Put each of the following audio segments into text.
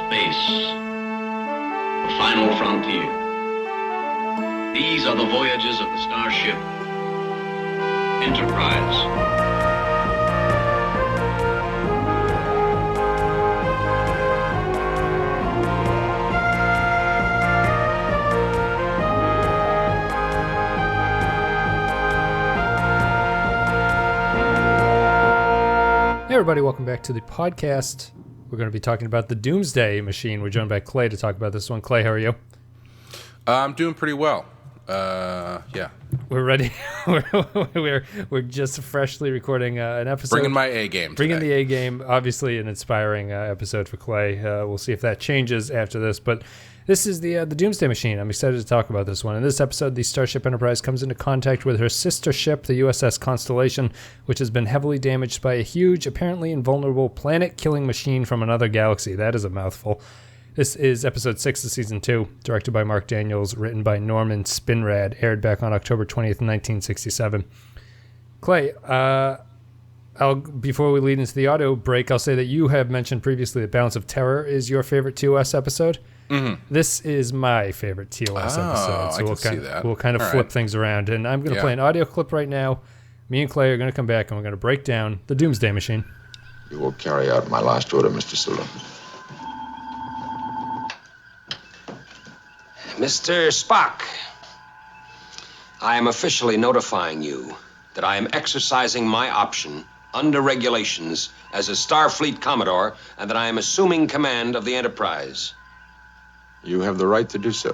Space, the final frontier. These are the voyages of the starship Enterprise. Hey everybody, welcome back to the podcast. We're going to be talking about the Doomsday machine. We're joined by Clay to talk about this one. Clay, how are you? I'm doing pretty well. Yeah. We're ready. we're just freshly recording an episode. Bringing my A game today. Bringing the A game. Obviously an inspiring episode for Clay. We'll see if that changes after this. But this is the Doomsday machine. I'm excited to talk about this one. In this episode, the Starship Enterprise comes into contact with her sister ship, the USS Constellation, which has been heavily damaged by a huge, apparently invulnerable, planet-killing machine from another galaxy. That is a mouthful. This is episode 6 of season 2, directed by Mark Daniels, written by Norman Spinrad, aired back on October 20th, 1967. Clay, before we lead into the audio break, I'll say that you have mentioned previously that Balance of Terror is your favorite TOS episode. Mm-hmm. This is my favorite TOS episode, so we'll kind of flip things around. And I'm going to play an audio clip right now. Me and Clay are going to come back and we're going to break down the Doomsday machine. You will carry out my last order, Mr. Sulu. Mr. Spock, I am officially notifying you that I am exercising my option under regulations as a Starfleet Commodore and that I am assuming command of the Enterprise. You have the right to do so,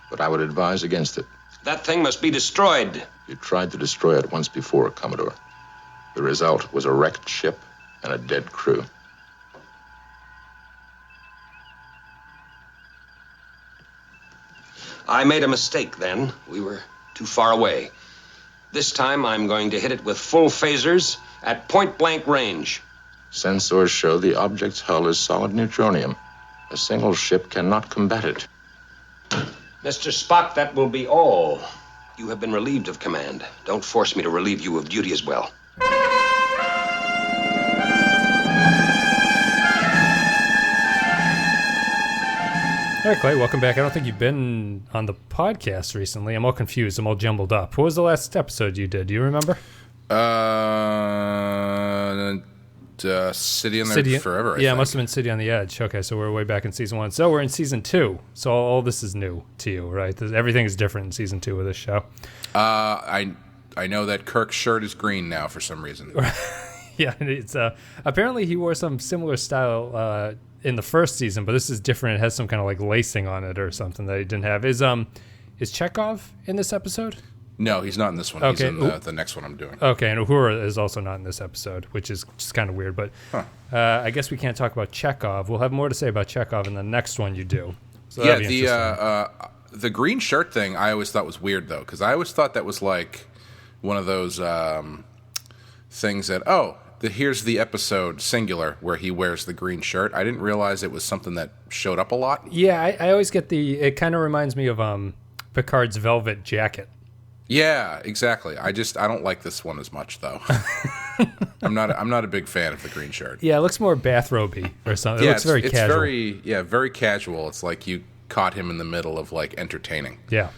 but I would advise against it. That thing must be destroyed. You tried to destroy it once before, Commodore. The result was a wrecked ship and a dead crew. I made a mistake then. We were too far away. This time I'm going to hit it with full phasers at point-blank range. Sensors show the object's hull is solid neutronium. A single ship cannot combat it. Mr. Spock, that will be all. You have been relieved of command. Don't force me to relieve you of duty as well. All right, Clay, welcome back. I don't think you've been on the podcast recently. I'm all confused. I'm all jumbled up. What was the last episode you did? Do you remember? City on the Forever, I think. It must have been City on the Edge. Okay, so we're way back in season 1. So we're in season 2. So all this is new to you, right? Everything is different in season 2 of this show. I know that Kirk's shirt is green now for some reason. Yeah, it's apparently he wore some similar style in the first season, but this is different. It has some kind of like lacing on it or something that he didn't have. Is Chekhov in this episode? No, he's not in this one. Okay. He's in the next one I'm doing. Okay, and Uhura is also not in this episode, which is just kind of weird. But I guess we can't talk about Chekhov. We'll have more to say about Chekhov in the next one you do. So the green shirt thing I always thought was weird, though, because I always thought that was like one of those things that, here's the episode, singular, where he wears the green shirt. I didn't realize it was something that showed up a lot. Yeah, I always get it kind of reminds me of Picard's velvet jacket. Yeah, exactly. I don't like this one as much, though. I'm not a big fan of the green shirt. Yeah, it looks more bathrobe-y or something. It looks very casual. It's very casual. It's like you caught him in the middle of like entertaining. Yeah.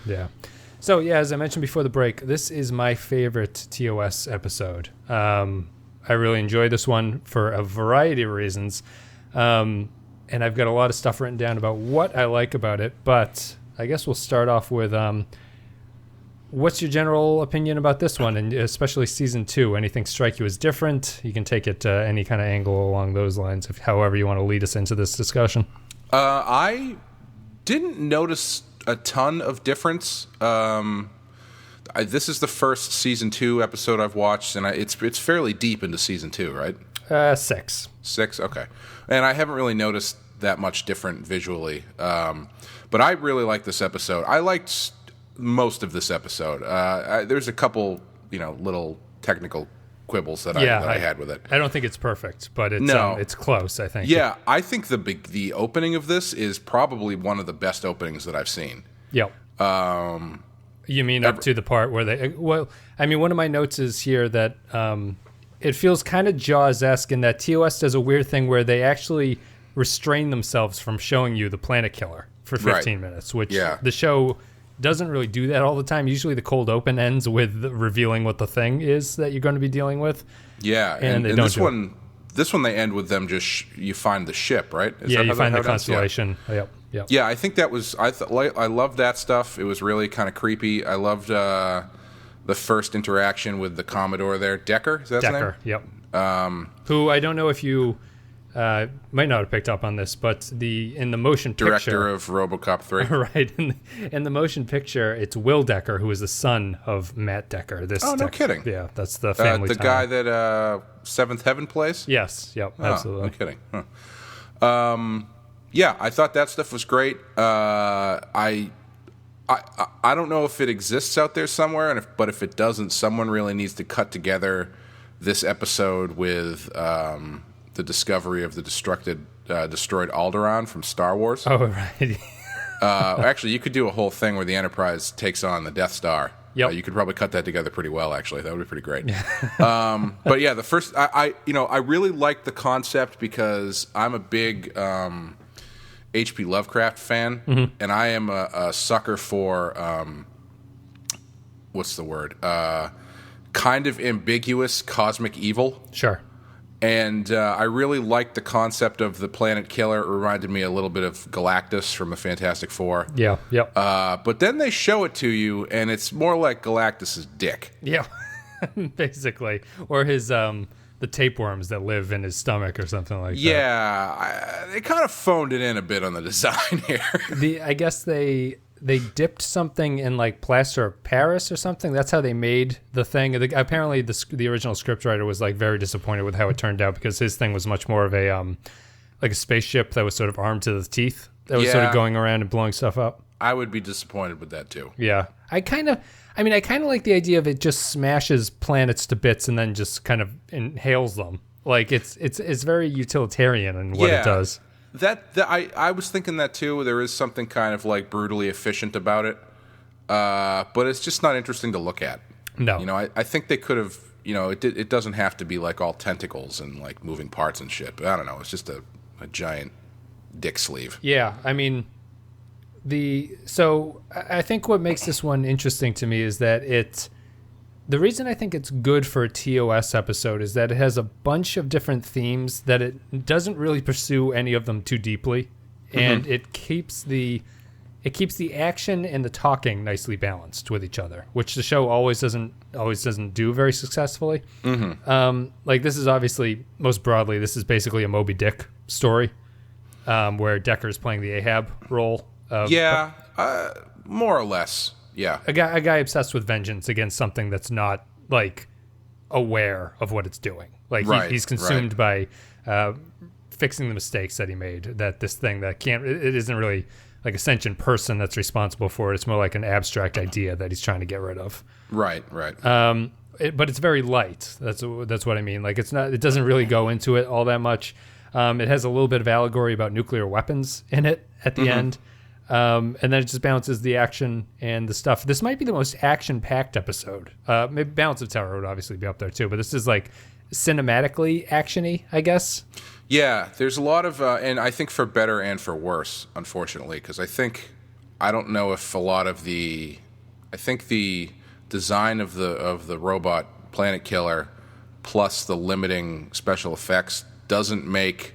So yeah, as I mentioned before the break, this is my favorite TOS episode. I really enjoy this one for a variety of reasons, and I've got a lot of stuff written down about what I like about it. But I guess we'll start off with what's your general opinion about this one, and especially season 2? Anything strike you as different? You can take it any kind of angle along those lines, however you want to lead us into this discussion. I didn't notice a ton of difference. This is the first season 2 episode I've watched, and it's fairly deep into season 2, right? 6. 6, okay. And I haven't really noticed that much different visually, but I really like this episode. I liked most of this episode. There's a couple, little technical quibbles that I had with it. I don't think it's perfect, but it's close, I think. Yeah, I think the opening of this is probably one of the best openings that I've seen. Yep. You mean up to the part where one of my notes is here that it feels kind of Jaws-esque in that TOS does a weird thing where they actually restrain themselves from showing you the planet killer for 15 minutes, which the show doesn't really do that all the time. Usually the cold open ends with revealing what the thing is that you're going to be dealing with. Yeah, and this one they end with them just you find the ship, right? You find the constellation. Yep. Yeah, I think that was I loved that stuff. It was really kind of creepy. I loved the first interaction with the Commodore there, Decker. Is that his name? Decker. Yep. Who I don't know if you might not have picked up on this, but in the motion picture, director of RoboCop 3, right? In the motion picture, it's Will Decker, who is the son of Matt Decker. No kidding. Yeah, that's the family. The guy that Seventh Heaven plays. Yes. Yep. Absolutely. No kidding. Huh. Yeah, I thought that stuff was great. I don't know if it exists out there somewhere, but if it doesn't, someone really needs to cut together this episode with the discovery of the destroyed Alderaan from Star Wars. Oh, right. Actually, you could do a whole thing where the Enterprise takes on the Death Star. Yep. You could probably cut that together pretty well, actually. That would be pretty great. But yeah, the first, I really like the concept because I'm a big H.P. Lovecraft fan, and I am a sucker for what's the word? Kind of ambiguous cosmic evil. Sure. And I really liked the concept of the planet killer. It reminded me a little bit of Galactus from the Fantastic Four. Yeah, yep. But then they show it to you, and it's more like Galactus's dick. Yeah, basically. Or his the tapeworms that live in his stomach or something like that. Yeah, they kind of phoned it in a bit on the design here. I guess they dipped something in like plaster of Paris or something. That's how they made the thing. Apparently, the original scriptwriter was like very disappointed with how it turned out because his thing was much more of a like a spaceship that was sort of armed to the teeth that was sort of going around and blowing stuff up. I would be disappointed with that too. Yeah, I kind of like the idea of it just smashes planets to bits and then just kind of inhales them. Like it's very utilitarian in what it does. I was thinking that too. There is something kind of like brutally efficient about it, but it's just not interesting to look at. No, I think they could have. It doesn't have to be like all tentacles and like moving parts and shit. But I don't know. It's just a giant dick sleeve. Yeah, I mean, so I think what makes this one interesting to me is that the reason I think it's good for a TOS episode is that it has a bunch of different themes that it doesn't really pursue any of them too deeply, and it keeps the action and the talking nicely balanced with each other, which the show always doesn't do very successfully. Like this is obviously most broadly, this is basically a Moby Dick story, where Decker's playing the Ahab role. More or less. Yeah, a guy obsessed with vengeance against something that's not like aware of what it's doing. Like he's consumed by fixing the mistakes that he made. That this thing that it isn't really like a sentient person that's responsible for it. It's more like an abstract idea that he's trying to get rid of. Right. But it's very light. That's what I mean. Like it's not. It doesn't really go into it all that much. It has a little bit of allegory about nuclear weapons in it at the end. And then it just balances the action and the stuff. This might be the most action-packed episode. Maybe Balance of Terror would obviously be up there too, but this is like cinematically action-y, I guess. Yeah, there's a lot of, and I think for better and for worse, unfortunately, because I don't know if a lot of the design of the robot planet killer plus the limiting special effects doesn't make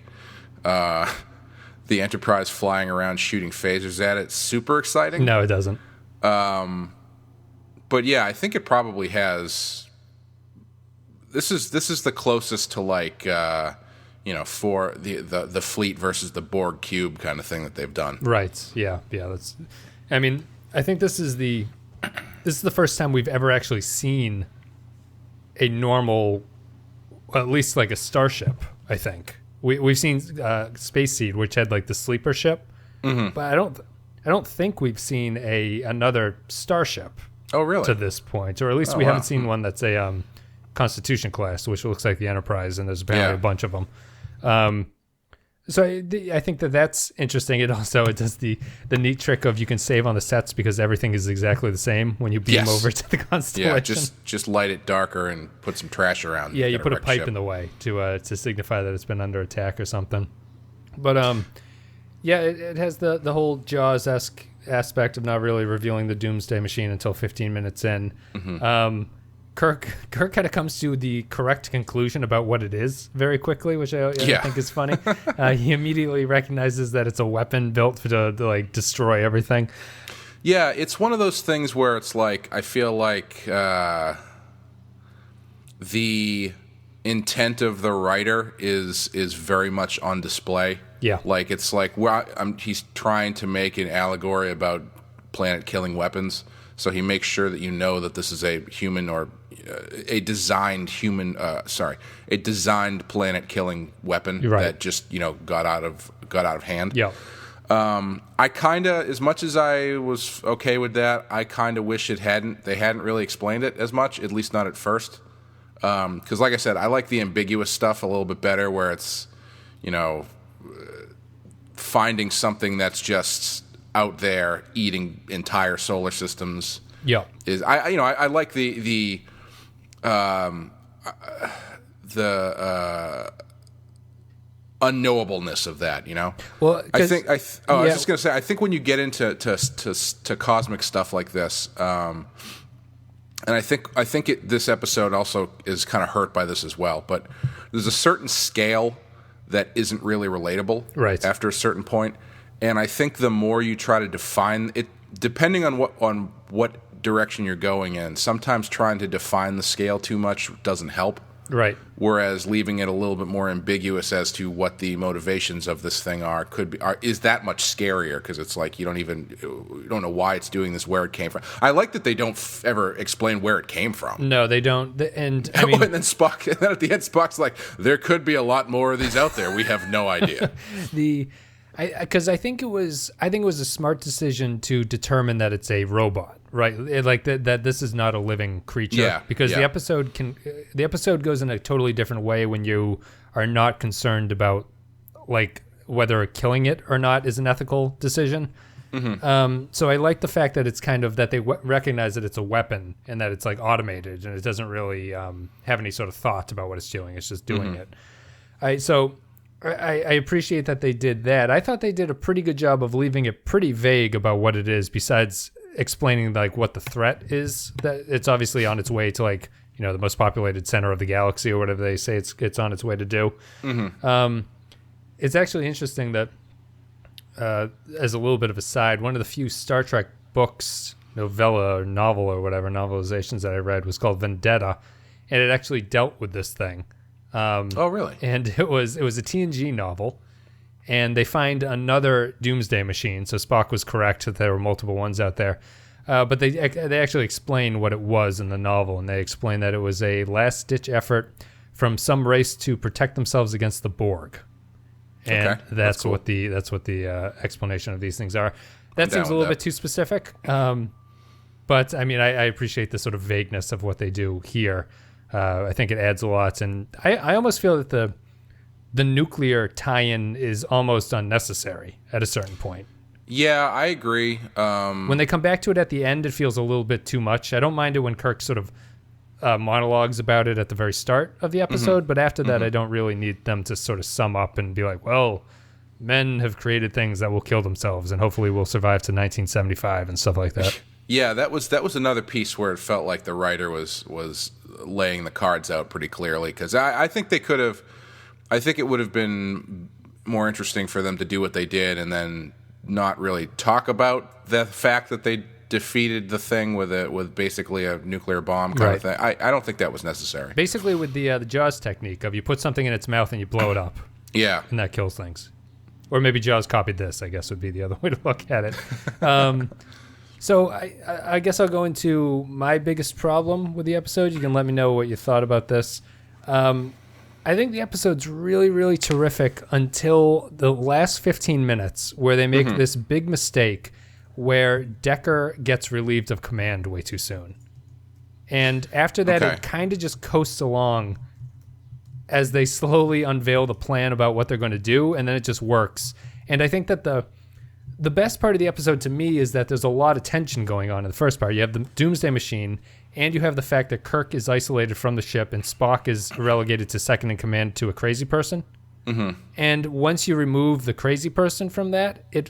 the Enterprise flying around shooting phasers at it super exciting. No, it doesn't. But yeah, I think it probably has. This is the closest to like for the fleet versus the Borg cube kind of thing that they've done. Right. Yeah. That's. I mean, I think this is the first time we've ever actually seen a normal, at least like a starship. I think. We've seen Space Seed, which had like the sleeper ship, but I don't think we've seen another starship. Oh, really? To this point, or at least we haven't seen one that's a Constitution class, which looks like the Enterprise, and there's apparently a bunch of them. So I think that's interesting. It does the neat trick of you can save on the sets because everything is exactly the same when you beam over to the constellation. Yeah, just light it darker and put some trash around. Yeah, you put a pipe in the way to signify that it's been under attack or something. But yeah, it has the whole Jaws-esque aspect of not really revealing the Doomsday Machine until 15 minutes in. Kirk kind of comes to the correct conclusion about what it is very quickly, which I think is funny. He immediately recognizes that it's a weapon built to like destroy everything. Yeah, it's one of those things where it's like I feel like the intent of the writer is very much on display. Yeah, like it's like he's trying to make an allegory about planet-killing weapons, so he makes sure that you know that this is a human or a designed planet-killing weapon that just got out of hand. Yeah. I kind of, as much as I was okay with that, I kind of wish they hadn't really explained it as much, at least not at first. Because like I said, I like the ambiguous stuff a little bit better, where it's, finding something that's just out there eating entire solar systems. Yeah. I like the unknowableness of that, Well, I was just gonna say, I think when you get into to cosmic stuff like this, and I think this episode also is kind of hurt by this as well. But there's a certain scale that isn't really relatable, right, after a certain point, and I think the more you try to define it, depending on what direction you're going in, sometimes trying to define the scale too much doesn't help. Right. Whereas leaving it a little bit more ambiguous as to what the motivations of this thing is that much scarier, because it's like you don't know why it's doing this, where it came from. I like that they don't ever explain where it came from. No, they don't. And I mean, and then at the end, Spock's like, there could be a lot more of these out there. We have no idea. Because I think it was a smart decision to determine that it's a robot. Right, that this is not a living creature. Yeah, because the episode goes in a totally different way when you are not concerned about like whether killing it or not is an ethical decision. Mm-hmm. So I like the fact that it's kind of that they recognize that it's a weapon and that it's like automated and it doesn't really have any sort of thought about what it's doing. It's just doing it. I appreciate that they did that. I thought they did a pretty good job of leaving it pretty vague about what it is, besides explaining like what the threat is. That it's obviously on its way to like the most populated center of the galaxy or whatever they say it's on its way to do. Mm-hmm. It's actually interesting that as a little bit of a side, one of the few Star Trek books, novella or novel or whatever novelizations that I read was called Vendetta, and it actually dealt with this thing. Oh really? And it was a TNG novel. And they find another Doomsday Machine. So Spock was correct that there were multiple ones out there. But they actually explain what it was in the novel. And they explain that it was a last-ditch effort from some race to protect themselves against the Borg. And that's cool. what the explanation of these things are. That seems a little bit too specific. But, I mean, I appreciate the sort of vagueness of what they do here. I think it adds a lot. And I almost feel that the nuclear tie-in is almost unnecessary at a certain point. Yeah, I agree. When they come back to it at the end, it feels a little bit too much. I don't mind it when Kirk sort of monologues about it at the very start of the episode, but after that, I don't really need them to sort of sum up and be like, well, men have created things that will kill themselves and hopefully will survive to 1975 and stuff like that. Yeah, that was another piece where it felt like the writer was laying the cards out pretty clearly, because I think they could have... I think it would have been more interesting for them to do what they did and then not really talk about the fact that they defeated the thing with basically a nuclear bomb kind of thing. I don't think that was necessary. Basically with the Jaws technique of you put something in its mouth and you blow it up. Yeah. And that kills things. Or maybe Jaws copied this, I guess would be the other way to look at it. So I guess I'll go into my biggest problem with the episode. You can let me know what you thought about this. I think the episode's really, really terrific until the last 15 minutes where they make this big mistake where Decker gets relieved of command way too soon. And after that, it kind of just coasts along as they slowly unveil the plan about what they're going to do, and then it just works. And I think that the best part of the episode to me is that there's a lot of tension going on in the first part. You have the Doomsday Machine, and you have the fact that Kirk is isolated from the ship and Spock is relegated to second in command to a crazy person. And once you remove the crazy person from that, it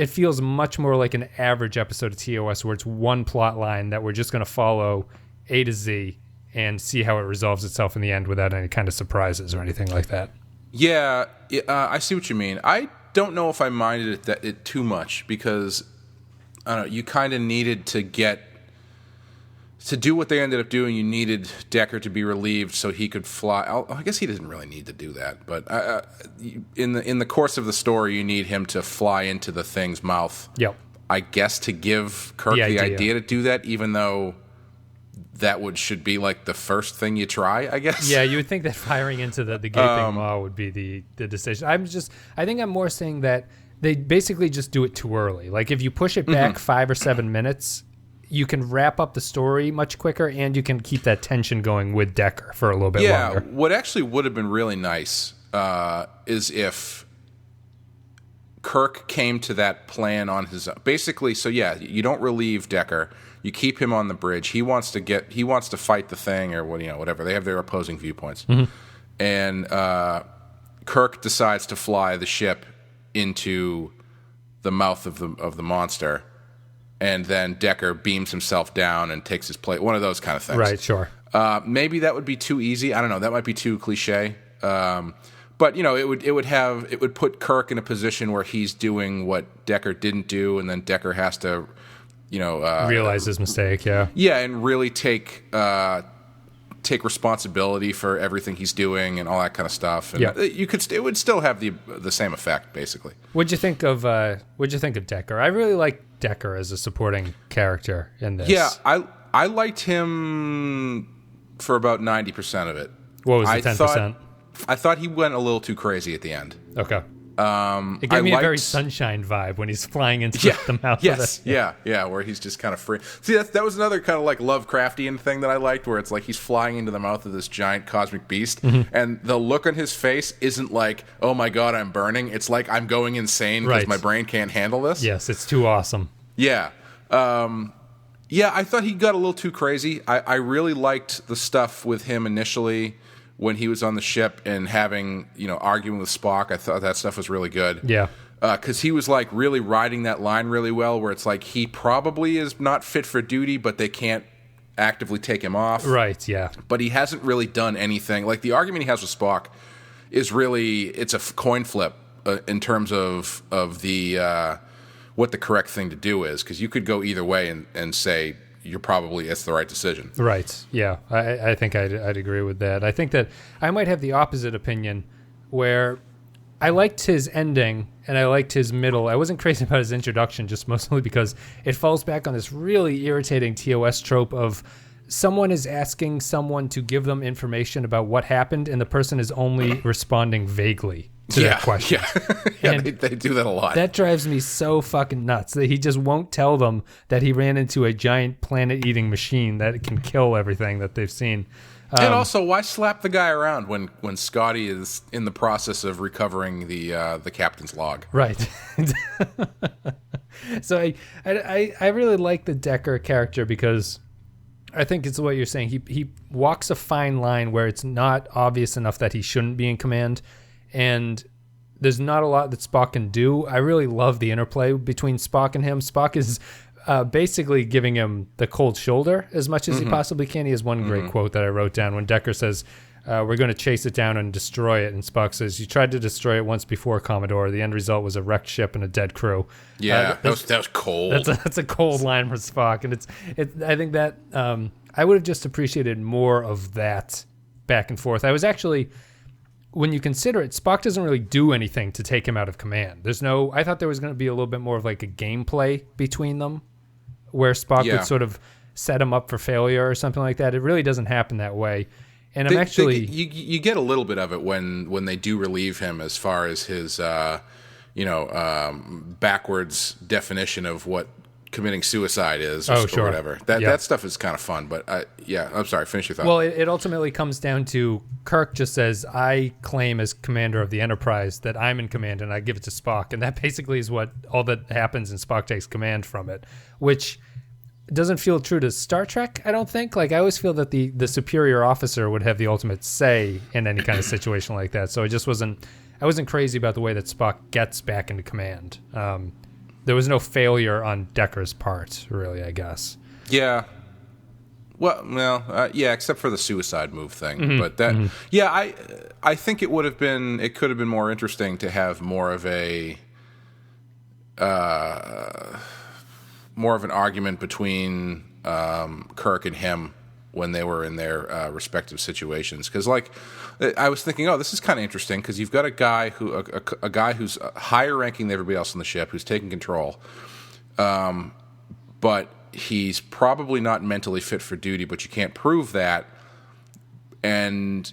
feels much more like an average episode of TOS where it's one plot line that we're just going to follow A to Z and see how it resolves itself in the end without any kind of surprises or anything like that. Yeah, I see what you mean. I don't know if I minded it too much because I don't know, you kind of needed to do what they ended up doing. You needed Decker to be relieved so he could fly. I guess he didn't really need to do that, but in the course of the story, you need him to fly into the thing's mouth. Yep. I guess to give Kirk the idea to do that, even though that should be like the first thing you try, I guess. Yeah, you would think that firing into the gaping maw would be the decision. I think I'm more saying that they basically just do it too early. Like if you push it back 5 or 7 minutes, you can wrap up the story much quicker and you can keep that tension going with Decker for a little bit longer. Yeah, what actually would have been really nice is if Kirk came to that plan on his own. Basically, so yeah, you don't relieve Decker. You keep him on the bridge. He wants to fight the thing or whatever. They have their opposing viewpoints. And Kirk decides to fly the ship into the mouth of the monster, and then Decker beams himself down and takes his place. One of those kind of things. Right, sure. Maybe that would be too easy. I don't know. That might be too cliche. But it would put Kirk in a position where he's doing what Decker didn't do, and then Decker has to, realize his mistake. Yeah. Yeah, and really take responsibility for everything he's doing and all that kind of stuff. And it would still have the same effect, basically. What'd you think of Decker? I really like Decker as a supporting character in this. Yeah, I liked him for about 90% of it. What was the 10%? I thought he went a little too crazy at the end. Okay. It gave me a very Sunshine vibe when he's flying into the mouth of it. Yeah, where he's just kind of free. See, that was another kind of like Lovecraftian thing that I liked, where it's like he's flying into the mouth of this giant cosmic beast, and the look on his face isn't like, oh my god, I'm burning. It's like, I'm going insane because my brain can't handle this. Yes, it's too awesome. Yeah. I thought he got a little too crazy. I really liked the stuff with him initially when he was on the ship and having, arguing with Spock. I thought that stuff was really good. Yeah. Because he was like really riding that line really well, where it's like he probably is not fit for duty, but they can't actively take him off. Right, yeah. But he hasn't really done anything. Like the argument he has with Spock is really, it's a coin flip in terms of the what the correct thing to do is. Because you could go either way and say, it's the right decision. Right. Yeah. I think I'd agree with that. I think that I might have the opposite opinion, where I liked his ending and I liked his middle. I wasn't crazy about his introduction, just mostly because it falls back on this really irritating TOS trope of someone is asking someone to give them information about what happened, and the person is only responding vaguely to that question. Yeah, they do that a lot. That drives me so fucking nuts that he just won't tell them that he ran into a giant planet-eating machine that can kill everything that they've seen. And also, why slap the guy around when Scotty is in the process of recovering the captain's log? Right. So I really like the Decker character because I think it's what you're saying. He walks a fine line where it's not obvious enough that he shouldn't be in command, and there's not a lot that Spock can do. I really love the interplay between Spock and him. Spock is basically giving him the cold shoulder as much as he possibly can. He has one great quote that I wrote down when Decker says, we're going to chase it down and destroy it. And Spock says, you tried to destroy it once before, Commodore. The end result was a wrecked ship and a dead crew. Yeah, that was cold. That's a cold line for Spock. And I think that I would have just appreciated more of that back and forth. I was actually, when you consider it, Spock doesn't really do anything to take him out of command. I thought there was going to be a little bit more of like a gameplay between them where Spock would sort of set him up for failure or something like that. It really doesn't happen that way. And you get a little bit of it when they do relieve him, as far as his backwards definition of what committing suicide is, or whatever. That stuff is kind of fun. But I'm sorry. Finish your thought. Well, it ultimately comes down to Kirk just says, "I claim as commander of the Enterprise that I'm in command, and I give it to Spock," and that basically is what all that happens, and Spock takes command from it, which doesn't feel true to Star Trek, I don't think. Like, I always feel that the superior officer would have the ultimate say in any kind of situation like that. So I wasn't crazy about the way that Spock gets back into command. There was no failure on Decker's part, really, I guess. Yeah. Well, yeah, except for the suicide move thing. But that, yeah, I think it could have been more interesting to have more of an argument between Kirk and him when they were in their respective situations. Because, like, I was thinking, this is kind of interesting because you've got a guy who's higher ranking than everybody else on the ship, who's taking control, but he's probably not mentally fit for duty, but you can't prove that. And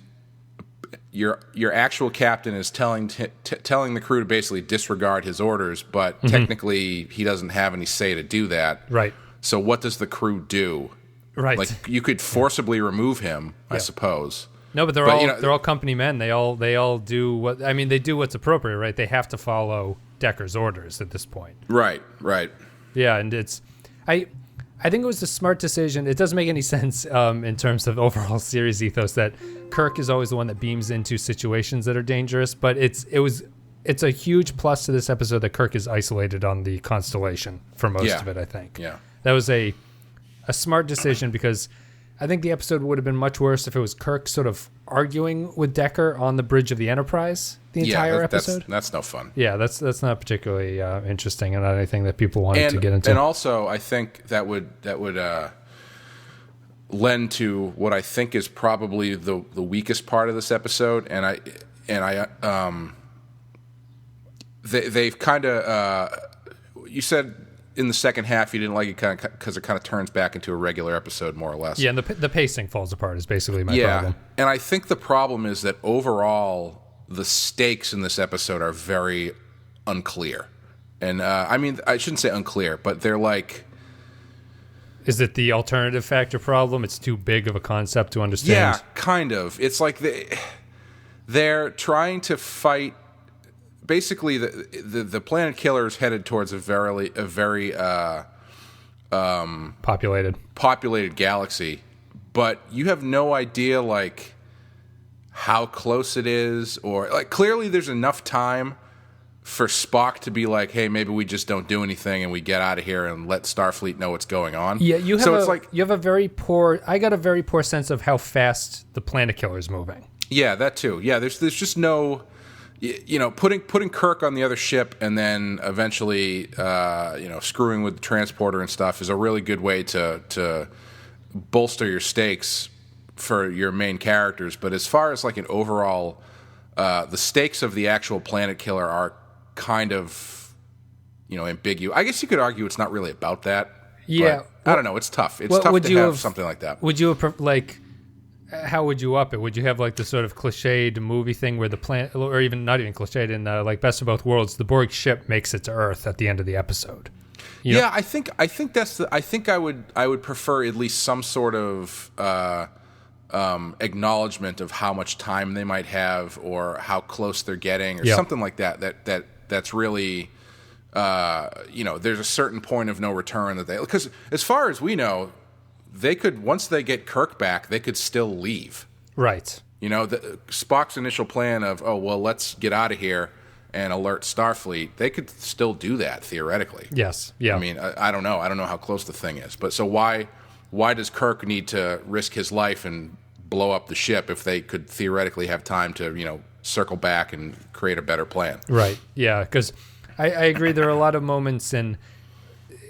your actual captain is telling the crew to basically disregard his orders, but technically he doesn't have any say to do that. Right. So what does the crew do? Right. Like, you could forcibly remove him, I suppose. No, but they're all company men. They all do they do what's appropriate, right? They have to follow Decker's orders at this point. Right. Yeah, and I think it was a smart decision. It doesn't make any sense in terms of overall series ethos that Kirk is always the one that beams into situations that are dangerous, but it's a huge plus to this episode that Kirk is isolated on the Constellation for most of it, I think. Yeah. That was a smart decision because I think the episode would have been much worse if it was Kirk sort of arguing with Decker on the bridge of the Enterprise the entire episode. That's no fun. Yeah, that's not particularly interesting and not anything that people wanted to get into. And also, I think that would lend to what I think is probably the weakest part of this episode. They've kind of you said in the second half you didn't like it kind of because it kind of turns back into a regular episode more or less. Yeah, and the pacing falls apart is basically my problem. And I think the problem is that overall the stakes in this episode are very unclear. And I shouldn't say unclear, but they're like... Is it the alternative factor problem? It's too big of a concept to understand? Yeah, kind of. It's like they're trying to fight... Basically, the planet killer is headed towards a very populated galaxy, but you have no idea like how close it is, or like clearly there's enough time for Spock to be like, hey, maybe we just don't do anything and we get out of here and let Starfleet know what's going on. Yeah, you have a very poor. I got a very poor sense of how fast the planet killer is moving. Yeah, that too. Yeah, there's just no. Putting Kirk on the other ship and then eventually, screwing with the transporter and stuff is a really good way to bolster your stakes for your main characters. But as far as like an overall, the stakes of the actual planet killer are kind of, ambiguous. I guess you could argue it's not really about that. Yeah, I don't know. It's tough. It's tough to have something like that. Would you have how would you up it? Would you have like the sort of cliched movie thing where the planet, or even not even cliched in like Best of Both Worlds, the Borg ship makes it to Earth at the end of the episode? I think I would prefer at least some sort of acknowledgement of how much time they might have or how close they're getting or something like that. That's really there's a certain point of no return because as far as we know. They could, once they get Kirk back, they could still leave. Right. Spock's initial plan of, let's get out of here and alert Starfleet, they could still do that, theoretically. Yes, yeah. I mean, I don't know. I don't know how close the thing is. But so why does Kirk need to risk his life and blow up the ship if they could theoretically have time to, circle back and create a better plan? Right, yeah, because I agree there are a lot of moments in...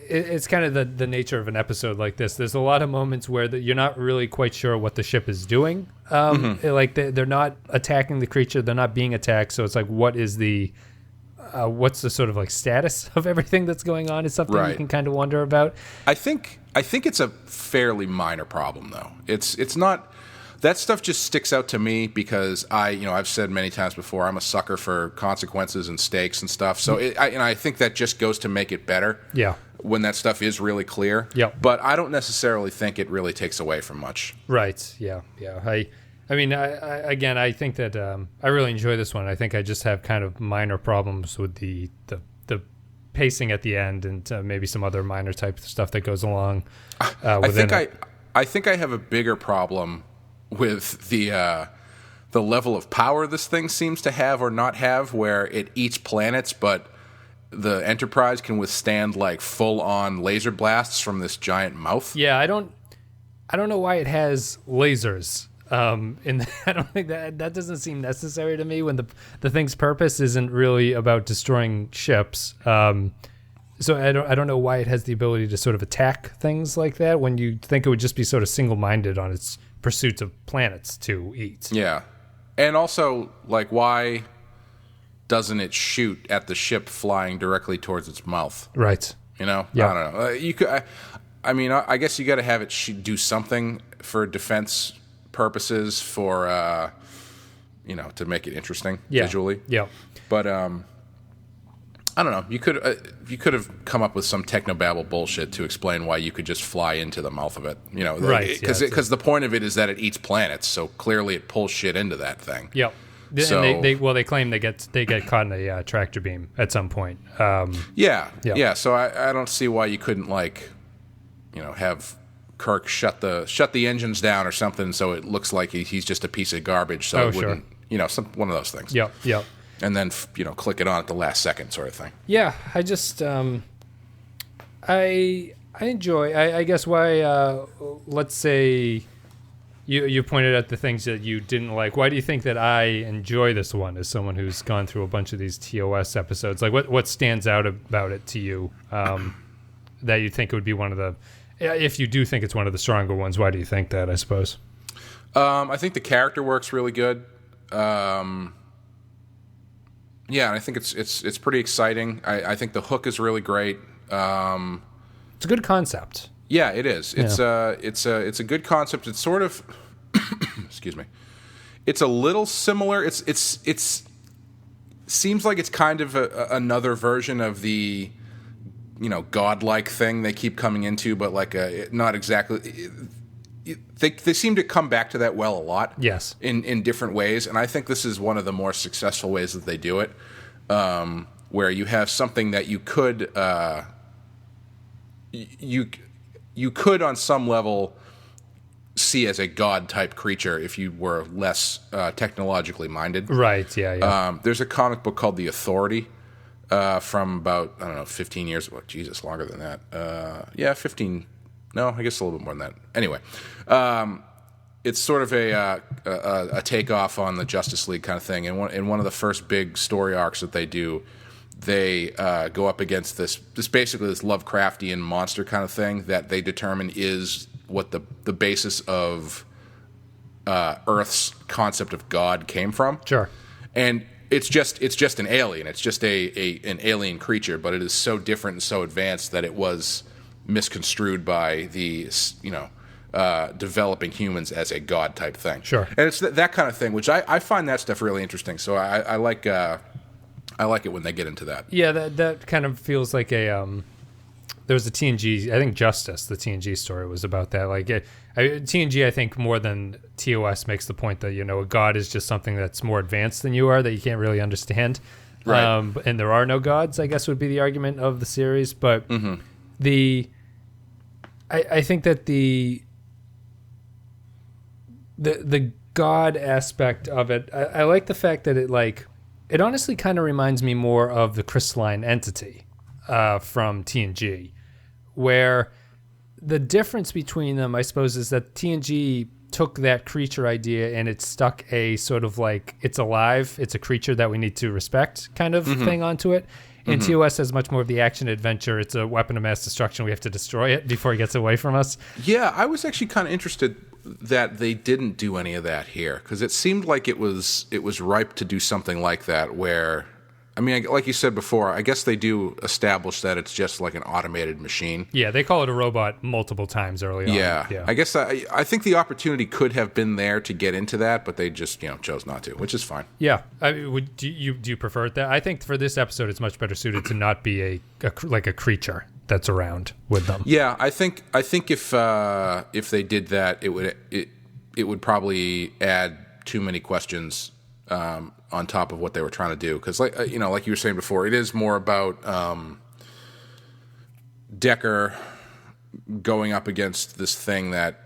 It's kind of the nature of an episode like this. There's a lot of moments where you're not really quite sure what the ship is doing. Like they're not attacking the creature. They're not being attacked. So it's like, what's the sort of like status of everything that's going on is something you can kind of wonder about. I think it's a fairly minor problem though. It's not. That stuff just sticks out to me because I've said many times before, I'm a sucker for consequences and stakes and stuff. So I think that just goes to make it better. Yeah. When that stuff is really clear. Yeah. But I don't necessarily think it really takes away from much. Right. Yeah. Yeah. I think that I really enjoy this one. I think I just have kind of minor problems with the pacing at the end, and maybe some other minor type stuff that goes along within I think I have a bigger problem with the level of power this thing seems to have or not have, where it eats planets, but the Enterprise can withstand like full-on laser blasts from this giant mouth. Yeah, I don't know why it has lasers. And I don't think that doesn't seem necessary to me when the thing's purpose isn't really about destroying ships. So I don't know why it has the ability to sort of attack things like that when you think it would just be sort of single-minded on its pursuits of planets to eat. Yeah. And also, like, why doesn't it shoot at the ship flying directly towards its mouth? Right. You know? Yeah. I don't know. You could, I guess you got to have it do something for defense purposes for, to make it interesting visually. Yeah. But, I don't know. You could have come up with some technobabble bullshit to explain why you could just fly into the mouth of it. Right? Because the point of it is that it eats planets, so clearly it pulls shit into that thing. Yep. So, and they claim they get caught in a tractor beam at some point. Yeah. So I don't see why you couldn't have Kirk shut the engines down or something, so it looks like he's just a piece of garbage. So it wouldn't, one of those things. Yep. And then, click it on at the last second sort of thing. Yeah, I just, I enjoy, I guess why, let's say you pointed out the things that you didn't like. Why do you think that I enjoy this one as someone who's gone through a bunch of these TOS episodes? Like, what stands out about it to you that you think it would be one of the, if you do think it's one of the stronger ones, why do you think that, I suppose? I think the character work's really good. Yeah, and I think it's pretty exciting. I think the hook is really great. It's a good concept. Yeah, it is. It's a good concept. It's sort of excuse me. It's a little similar. It's seems like it's kind of another version of the godlike thing they keep coming into, but not exactly. They seem to come back to that a lot. Yes. In different ways, and I think this is one of the more successful ways that they do it, where you have something that you could you could on some level see as a god type creature if you were less technologically minded. Right. Yeah. There's a comic book called The Authority from about 15 years ago. Jesus, longer than that. 15. No, I guess a little bit more than that. Anyway, it's sort of a takeoff on the Justice League kind of thing. And in one of the first big story arcs that they do, they go up against this basically this Lovecraftian monster kind of thing that they determine is what the basis of Earth's concept of God came from. Sure. And it's just an alien. It's just an alien creature, but it is so different and so advanced that it was misconstrued by the developing humans as a god type thing. Sure. And it's that kind of thing, which I find that stuff really interesting. So I like it when they get into that. Yeah, that kind of feels like a there was a TNG, I think Justice, the TNG story was about that. Like TNG, I think more than TOS makes the point that a god is just something that's more advanced than you are that you can't really understand. Right. And there are no gods, I guess would be the argument of the series, but I think that the god aspect of it, I like the fact that it honestly kind of reminds me more of the crystalline entity from TNG, where the difference between them, I suppose, is that TNG took that creature idea and it stuck a sort of it's alive, it's a creature that we need to respect kind of thing onto it. And TOS has much more of the action adventure. It's a weapon of mass destruction. We have to destroy it before it gets away from us. Yeah, I was actually kind of interested that they didn't do any of that here, because it seemed like it was ripe to do something like that where, I mean, like you said before, I guess they do establish that it's just like an automated machine. Yeah, they call it a robot multiple times early on. Yeah. I guess I think the opportunity could have been there to get into that, but they just chose not to, which is fine. Yeah, I mean, do you prefer it that? I think for this episode, it's much better suited to not be a creature that's around with them. Yeah, I think if they did that, it would probably add too many questions on top of what they were trying to do, because like you were saying before, it is more about Decker going up against this thing that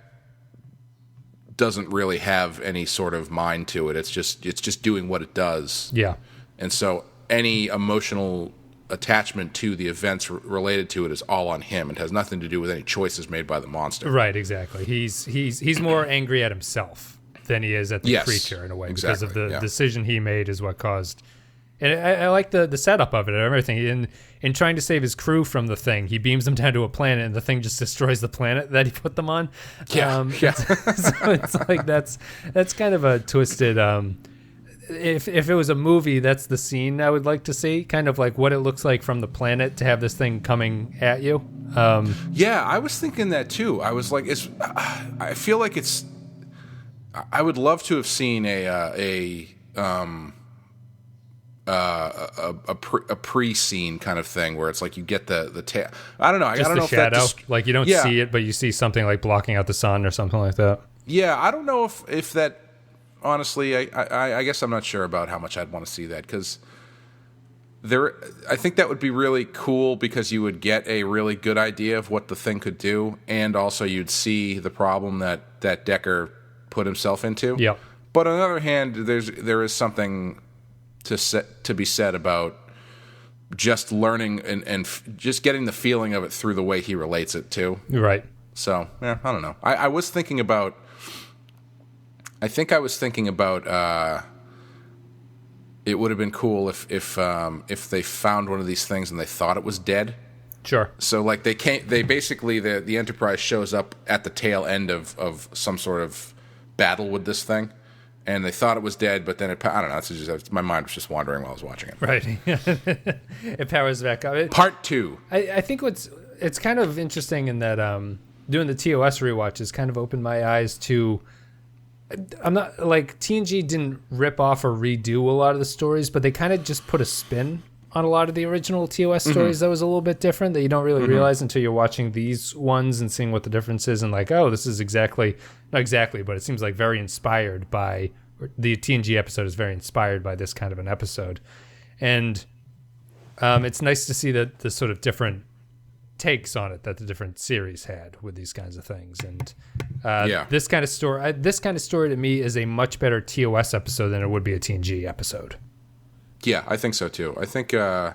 doesn't really have any sort of mind to it. It's just doing what it does. Yeah. And so any emotional attachment to the events related to it is all on him. It has nothing to do with any choices made by the monster. Right, exactly. He's more angry at himself than he is at the creature in a way, because of the decision he made is what caused. And I like the setup of it and everything. In trying to save his crew from the thing, he beams them down to a planet, and the thing just destroys the planet that he put them on. Yeah. So it's like that's kind of a twisted. If it was a movie, that's the scene I would like to see, kind of like what it looks like from the planet to have this thing coming at you. Yeah, I was thinking that too. I was like, I feel like it's. I would love to have seen a pre-scene kind of thing where it's like you get the tail. I don't know. I don't know if shadow, that like you don't see it, but you see something like blocking out the sun or something like that. Yeah, I don't know if that. Honestly, I guess I'm not sure about how much I'd want to see that, because I think that would be really cool, because you would get a really good idea of what the thing could do, and also you'd see the problem that Decker put himself into. Yeah. But on the other hand, there is something to be said about just learning and just getting the feeling of it through the way he relates it too. Right. So, I don't know. I was thinking about. I think I was thinking about. It would have been cool if they found one of these things and they thought it was dead. Sure. So like they basically the Enterprise shows up at the tail end of some sort of battle with this thing, and they thought it was dead, but then I don't know. My mind was just wandering while I was watching it. Right. It powers back up. Part 2. I think it's kind of interesting in that doing the TOS rewatch has kind of opened my eyes to. I'm not like TNG didn't rip off or redo a lot of the stories, but they kind of just put a spin on a lot of the original TOS stories that was a little bit different that you don't really realize until you're watching these ones and seeing what the difference is, and like, oh, this is not exactly, but it seems like very inspired by the TNG episode is very inspired by this kind of an episode. And it's nice to see that the sort of different takes on it that the different series had with these kinds of things. And this kind of story to me is a much better TOS episode than it would be a TNG episode. Yeah, I think so too. I think I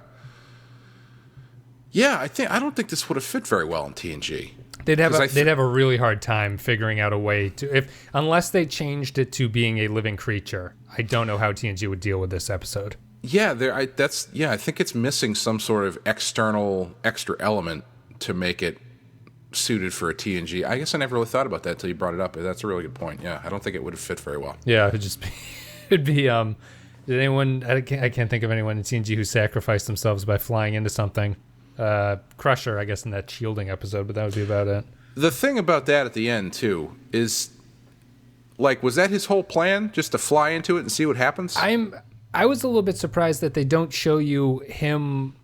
don't think this would have fit very well in TNG. They'd have a really hard time figuring out a way to, unless they changed it to being a living creature. I don't know how TNG would deal with this episode. Yeah, I think it's missing some sort of extra element to make it suited for a TNG. I guess I never really thought about that until you brought it up. That's a really good point. Yeah, I don't think it would have fit very well. Yeah, it'd be did anyone, I can't think of anyone in TNG who sacrificed themselves by flying into something. Crusher, I guess, in that shielding episode, but that would be about it. The thing about that at the end, too, is, like, was that his whole plan? Just to fly into it and see what happens? I was a little bit surprised that they don't show you him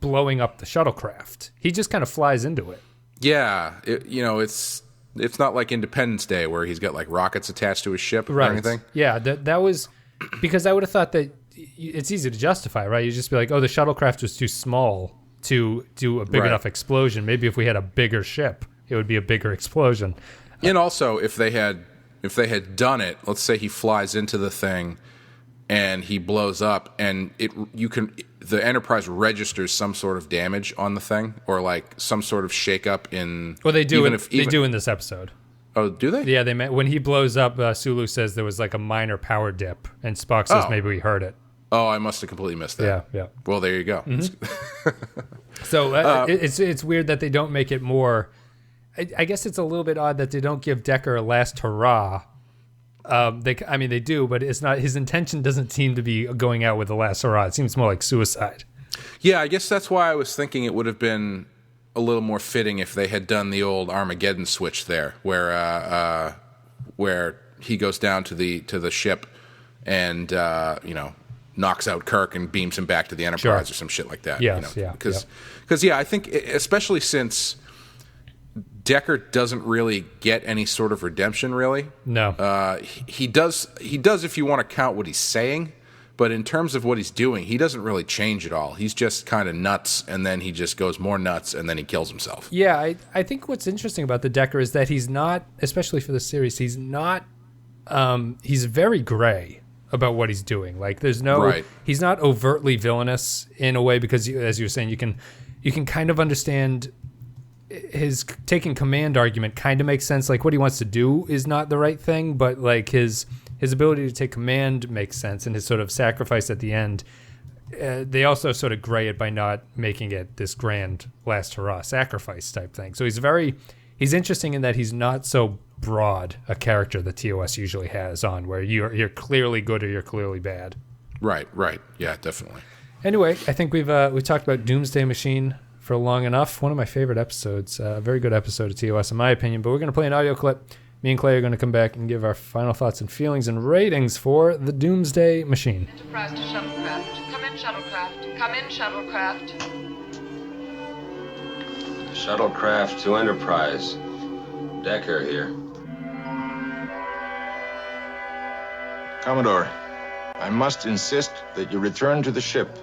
blowing up the shuttlecraft. He just kind of flies into it. Yeah, it's not like Independence Day where he's got, like, rockets attached to his ship or anything. Yeah, that was... Because I would have thought that it's easy to justify, right? You'd just be like, oh, the shuttlecraft was too small to do a big enough explosion. Maybe if we had a bigger ship, it would be a bigger explosion. And also, if they had done it, let's say he flies into the thing and he blows up, and the Enterprise registers some sort of damage on the thing, or like some sort of shakeup in. Well, they do. They do in this episode. Oh, do they? Yeah, when he blows up, Sulu says there was like a minor power dip, and Spock says maybe we heard it. Oh, I must have completely missed that. Yeah. Well, there you go. So it's weird that they don't make it more. I guess it's a little bit odd that they don't give Decker a last hurrah. They do, but it's not. His intention doesn't seem to be going out with the last hurrah. It seems more like suicide. Yeah, I guess that's why I was thinking it would have been a little more fitting if they had done the old Armageddon switch there, where he goes down to the ship and knocks out Kirk and beams him back to the Enterprise or some shit like that. Yes, because I think especially since Decker doesn't really get any sort of redemption, really. No, he does if you want to count what he's saying, But in terms of what he's doing, he doesn't really change at all. He's just kind of nuts, and then he just goes more nuts, and then he kills himself. Yeah, I think what's interesting about the Decker is that he's not, especially for this series, he's not, he's very gray about what he's doing. Like, there's no, Right. He's not overtly villainous in a way, because as you were saying, you can kind of understand his taking command argument kind of makes sense. Like, what he wants to do is not the right thing, but like his ability to take command makes sense, and his sort of sacrifice at the end, they also sort of gray it by not making it this grand last hurrah sacrifice type thing. So he's interesting in that he's not so broad a character that TOS usually has on, where you're clearly good or you're clearly bad. Right. Yeah, definitely. Anyway, I think we talked about Doomsday Machine for long enough. One of my favorite episodes, a very good episode of TOS in my opinion, but we're going to play an audio clip. Me and Clay are going to come back and give our final thoughts and feelings and ratings for the Doomsday Machine. Enterprise to shuttlecraft. Come in, shuttlecraft. Come in, shuttlecraft. Shuttlecraft to Enterprise. Decker here. Commodore, I must insist that you return to the ship.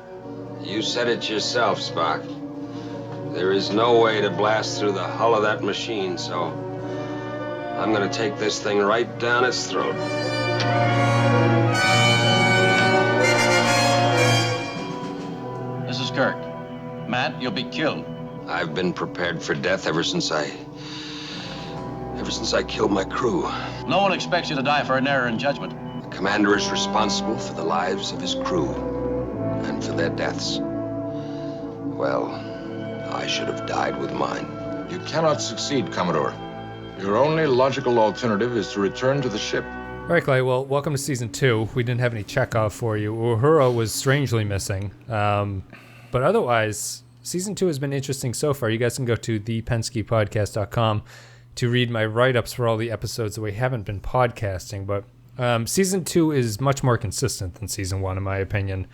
You said it yourself, Spock. There is no way to blast through the hull of that machine, so I'm gonna take this thing right down its throat. This is Kirk. Matt, you'll be killed. I've been prepared for death ever since I killed my crew. No one expects you to die for an error in judgment. The commander is responsible for the lives of his crew and for their deaths. Well, I should have died with mine. You cannot succeed, Commodore. Your only logical alternative is to return to the ship. All right, Clay, well, welcome to Season 2. We didn't have any Chekhov for you. Uhura was strangely missing. But otherwise, Season 2 has been interesting so far. You guys can go to thepenskypodcast.com to read my write-ups for all the episodes that we haven't been podcasting. But Season 2 is much more consistent than Season 1, in my opinion.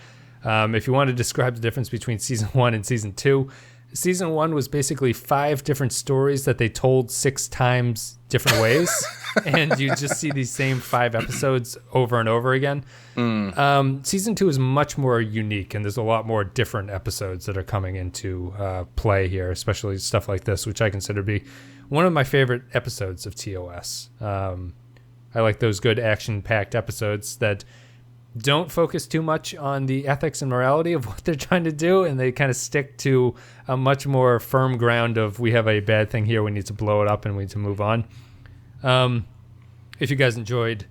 If you want to describe the difference between Season 1 and Season 2, Season 1 was basically 5 different stories that they told 6 times different ways, and you just see these same 5 episodes over and over again. Season 2 is much more unique, and there's a lot more different episodes that are coming into play here, especially stuff like this, which I consider to be one of my favorite episodes of TOS. I like those good action-packed episodes that don't focus too much on the ethics and morality of what they're trying to do, and they kind of stick to a much more firm ground of, we have a bad thing here, we need to blow it up, and we need to move on. If you guys enjoyed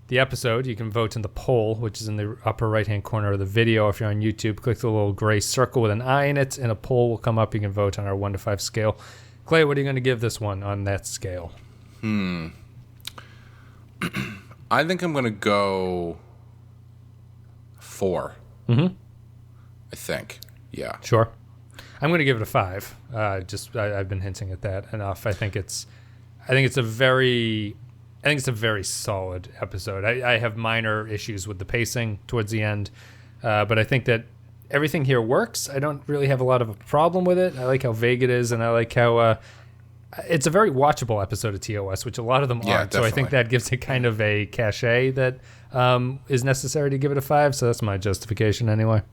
the episode, you can vote in the poll, which is in the upper right-hand corner of the video. If you're on YouTube, click the little gray circle with an eye in it, and a poll will come up. You can vote on our 1 to 5 scale. Clay, what are you going to give this one on that scale? I think I'm going to go 4. I think. Yeah. Sure. I'm going to give it a 5. I've been hinting at that enough. I think it's a very solid episode. I have minor issues with the pacing towards the end, but I think that everything here works. I don't really have a lot of a problem with it. I like how vague it is, and I like how it's a very watchable episode of TOS, which a lot of them aren't. Definitely. So I think that gives it kind of a cachet that is necessary to give it a 5. So that's my justification anyway.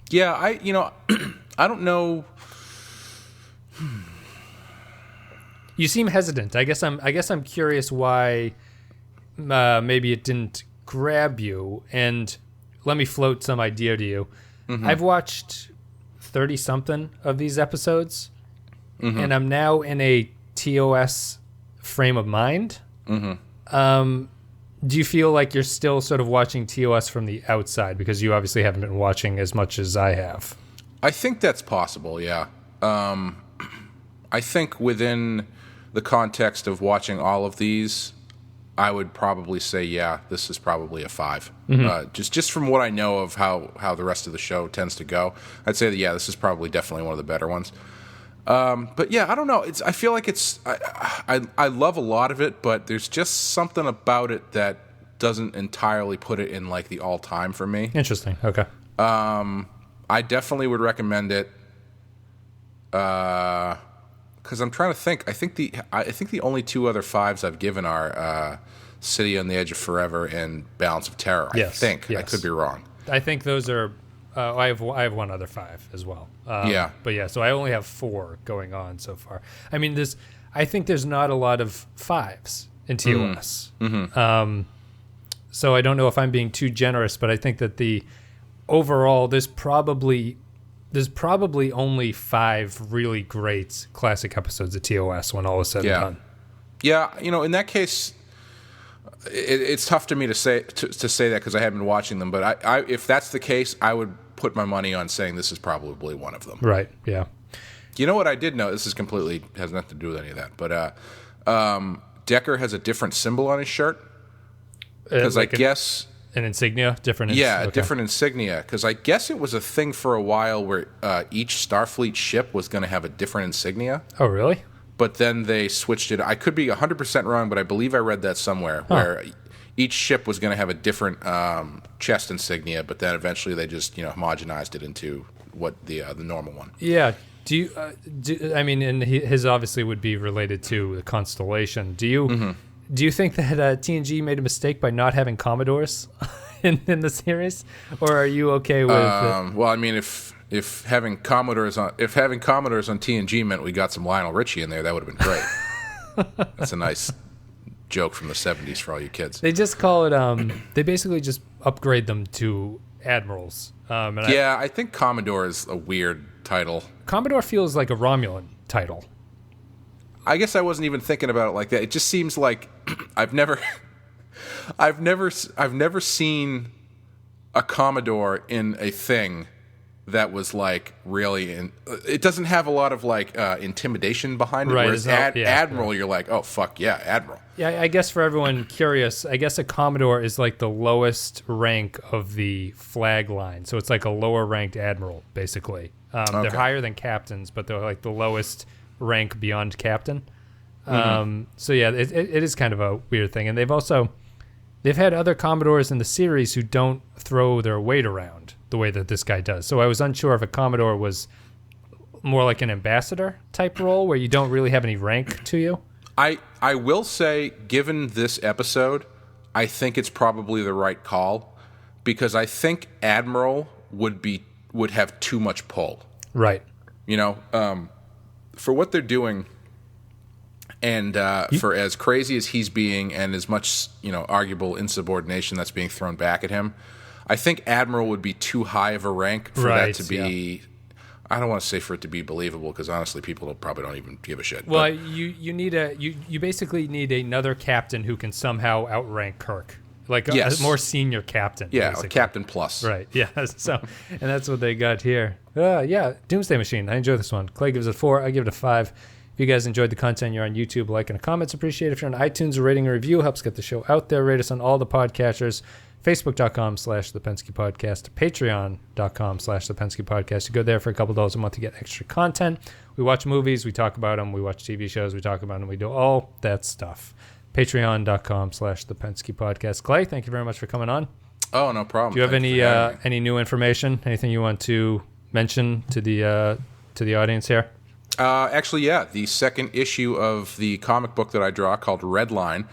Yeah, I don't know. You seem hesitant. I guess I'm curious why maybe it didn't grab you. And let me float some idea to you. I've watched 30-something of these episodes, and I'm now in a TOS frame of mind. Do you feel like you're still sort of watching TOS from the outside, because you obviously haven't been watching as much as I have? I think that's possible, yeah. I think within the context of watching all of these, I would probably say, yeah, this is probably a 5. Just from what I know of how the rest of the show tends to go, I'd say that, yeah, this is probably definitely one of the better ones. But yeah, I don't know. I feel like I love a lot of it, but there's just something about it that doesn't entirely put it in like the all-time for me. Interesting. Okay. I definitely would recommend it. Because I'm trying to think. I think the only 2 other 5s I've given are City on the Edge of Forever and Balance of Terror. I think. Yes. I could be wrong. I think those are. I have one other 5 as well. Yeah. But yeah, so I only have 4 going on so far. I mean, I think there's not a lot of 5s in TOS. Mm-hmm. So I don't know if I'm being too generous, but I think that the overall there's probably only 5 really great classic episodes of TOS when all is said and done. Yeah, in that case, it's tough to me to say that because I haven't been watching them. But I if that's the case, I would put my money on saying this is probably one of them. Right. Yeah. You know what I did know? This is completely has nothing to do with any of that. But Decker has a different symbol on his shirt because like I guess an insignia, different. Different insignia. Because I guess it was a thing for a while where each Starfleet ship was going to have a different insignia. Oh, really? But then they switched it. I could be 100% wrong, but I believe I read that somewhere where each ship was going to have a different chest insignia. But then eventually they just homogenized it into what the normal one. Yeah. Do you? I mean, and his obviously would be related to the constellation. Do you? Mm-hmm. Do you think that TNG made a mistake by not having Commodores in the series, or are you okay with? Well, I mean, if having Commodores on TNG meant we got some Lionel Richie in there, that would have been great. That's a nice joke from the 70s for all you kids. They just call it. They basically just upgrade them to admirals. I think Commodore is a weird title. Commodore feels like a Romulan title. I guess I wasn't even thinking about it like that. It just seems like I've never seen a Commodore in a thing that was like really it doesn't have a lot of like intimidation behind it. Right, whereas Admiral, you're like, oh fuck yeah, Admiral. Yeah, I guess for everyone curious, I guess a Commodore is like the lowest rank of the flag line. So it's like a lower ranked admiral, basically. They're higher than captains, but they're like the lowest rank beyond captain. So yeah, it is kind of a weird thing. And they've had other Commodores in the series who don't throw their weight around the way that this guy does. So I was unsure if a Commodore was more like an ambassador type role where you don't really have any rank to you. I will say, given this episode, I think it's probably the right call because I think Admiral would have too much pull. Right. For what they're doing, and for as crazy as he's being, and as much arguable insubordination that's being thrown back at him, I think Admiral would be too high of a rank for that to be. Yeah. I don't want to say for it to be believable because honestly, people probably don't even give a shit. Well, you need you basically need another captain who can somehow outrank Kirk. Like a more senior captain. Yeah, basically. a captain plus. Right, yeah. So, and that's what they got here. Doomsday Machine. I enjoy this one. Clay gives it a 4. I give it a 5. If you guys enjoyed the content, you're on YouTube, like and comments. Appreciate it. If you're on iTunes, a rating and review helps get the show out there. Rate us on all the podcatchers. Facebook.com/The Pensky Podcast. Patreon.com/The Pensky Podcast. You go there for a couple $2 a month to get extra content. We watch movies. We talk about them. We watch TV shows. We talk about them. We do all that stuff. Patreon.com/The Pensky Podcast. Clay, thank you very much for coming on. Oh, no problem. Do you have any new information? Anything you want to mention to the audience here? Actually, yeah. The second issue of the comic book that I draw called Redline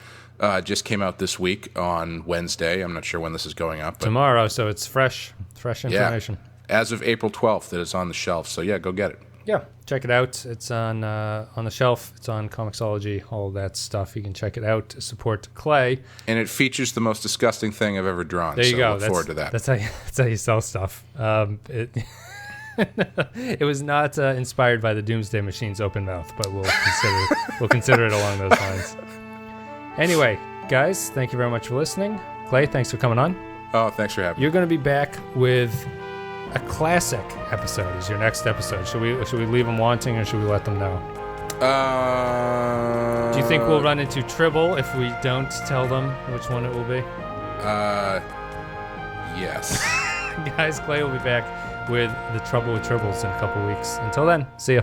just came out this week on Wednesday. I'm not sure when this is going up. But tomorrow, so it's fresh information. Yeah. As of April 12th, it is on the shelf. So, yeah, go get it. Yeah, check it out. It's on the shelf. It's on Comixology, all that stuff. You can check it out to support Clay. And it features the most disgusting thing I've ever drawn. There you go. Look forward to that. That's how you sell stuff. It was not inspired by the Doomsday Machine's open mouth, but we'll consider it along those lines. Anyway, guys, thank you very much for listening. Clay, thanks for coming on. Oh, thanks for having me. You're going to be back with a classic episode as your next episode. Should we leave them wanting, or should we let them know? Do you think we'll run into Tribble if we don't tell them which one it will be? Yes. Guys, Clay will be back with The Trouble with Tribbles in a couple weeks. Until then, see ya.